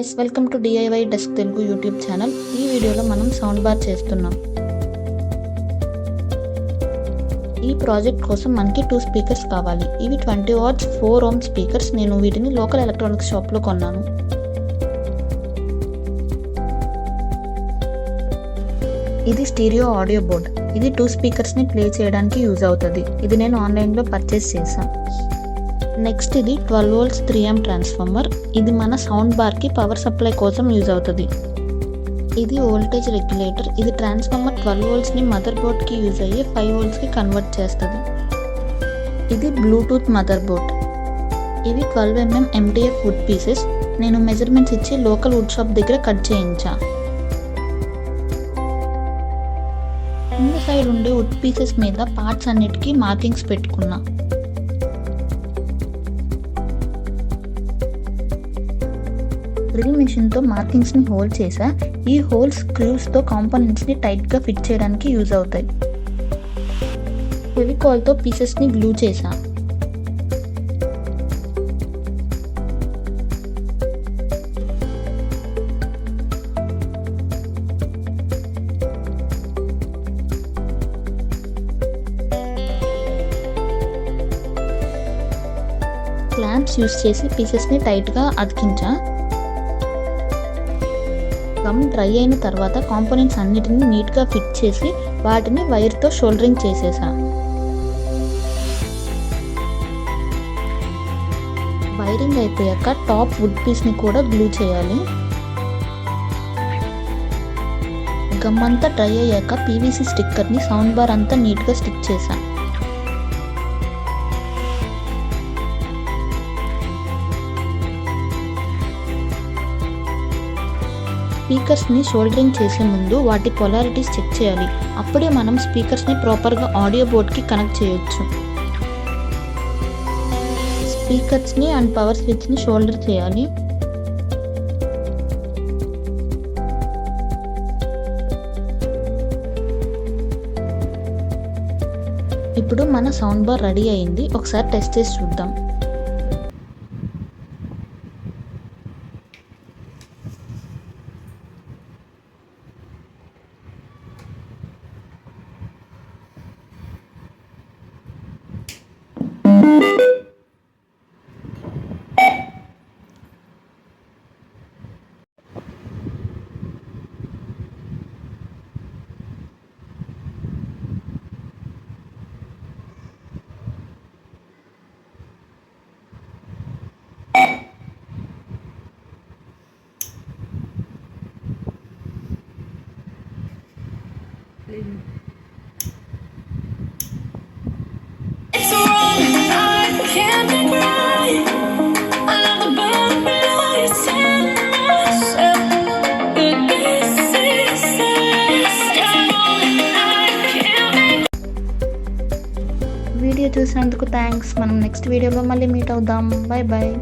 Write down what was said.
Guys, welcome to DIY desk Telugu YouTube channel. ఈ వీడియోలో మనం సౌండ్ బార్ చేస్తున్నాం. ఈ ప్రాజెక్ట్ కోసం మనకి 2 స్పీకర్స్ కావాలి. ఇవి 20 వాట్స్ 4 ohm స్పీకర్స్. నేను వీటిని లోకల్ ఎలక్ట్రానిక్స్ షాప్లో కొన్నాను. ఇది స్టీరియో ఆడియో బోర్డ్. ఇది 2 స్పీకర్స్ని ప్లే చేయడానికి యూజ్ అవుతుంది. ఇది నేను ఆన్లైన్లో పర్చేస్ చేశాను. నెక్స్ట్ ఇది 12 volts 3 amp ట్రాన్స్ఫార్మర్. ఇది మన సౌండ్ బార్కి పవర్ సప్లై కోసం యూజ్ అవుతుంది. ఇది వోల్టేజ్ రెగ్యులేటర్. ఇది ట్రాన్స్ఫార్మర్ 12 voltsని మదర్ బోర్డ్కి యూజ్ అయ్యి 5 voltsకి కన్వర్ట్ చేస్తుంది. ఇది బ్లూటూత్ మదర్ బోర్డ్. ఇవి 12 mm MDF వుడ్ పీసెస్. నేను మెజర్మెంట్స్ ఇచ్చి లోకల్ వుడ్ షాప్ దగ్గర కట్ చేయించా. ముందు సైడ్ ఉండే వుడ్ పీసెస్ మీద పార్ట్స్ అన్నిటికీ మార్కింగ్స్ పెట్టుకున్నా. డ్రిల్ మిషన్తో మార్కింగ్స్ని హోల్డ్ చేసా. ఈ హోల్స్ స్క్రూస్తో కాంపోనెంట్స్ని టైట్గా ఫిట్ చేయడానికి యూజ్ అవుతాయి. ఫెవికాల్తో పీసెస్ని గ్లూ చేసా. క్లాంప్స్ యూజ్ చేసి పీసెస్ని టైట్గా అతికించా. గమ్ డ్రై అయిన తర్వాత కాంపోనెంట్స్ అన్నిటిని నీట్గా ఫిట్ చేసి వాటిని వైర్తో షోల్డరింగ్ చేసేసా. వైరింగ్ అయిపోయాక టాప్ వుడ్ పీస్ని కూడా గ్లూ చేయాలి. గమ్ అంతా డ్రై అయ్యాక PVC స్టిక్కర్ని సౌండ్ బార్ అంతా నీట్గా స్టిక్ చేశా. స్పీకర్స్ని షోల్డరింగ్ చేసే ముందు వాటి పొలారిటీస్ చెక్ చేయాలి. అప్పుడే మనం స్పీకర్స్ని ప్రాపర్గా ఆడియో బోర్డ్కి కనెక్ట్ చేయొచ్చు. స్పీకర్స్ని అండ్ పవర్ స్విచ్ని షోల్డర్ చేయాలి. ఇప్పుడు మన సౌండ్ బార్ రెడీ అయింది. ఒకసారి టెస్ట్ చేసి చూద్దాం. It's wrong, I can't be right. Another bird below you said myself. But this is it's wrong, I can't be. Video చూసినందుకు థ్యాంక్స్. మనం నెక్స్ట్ వీడియోలో మళ్ళీ మీట్ అవుదాం. Bye bye.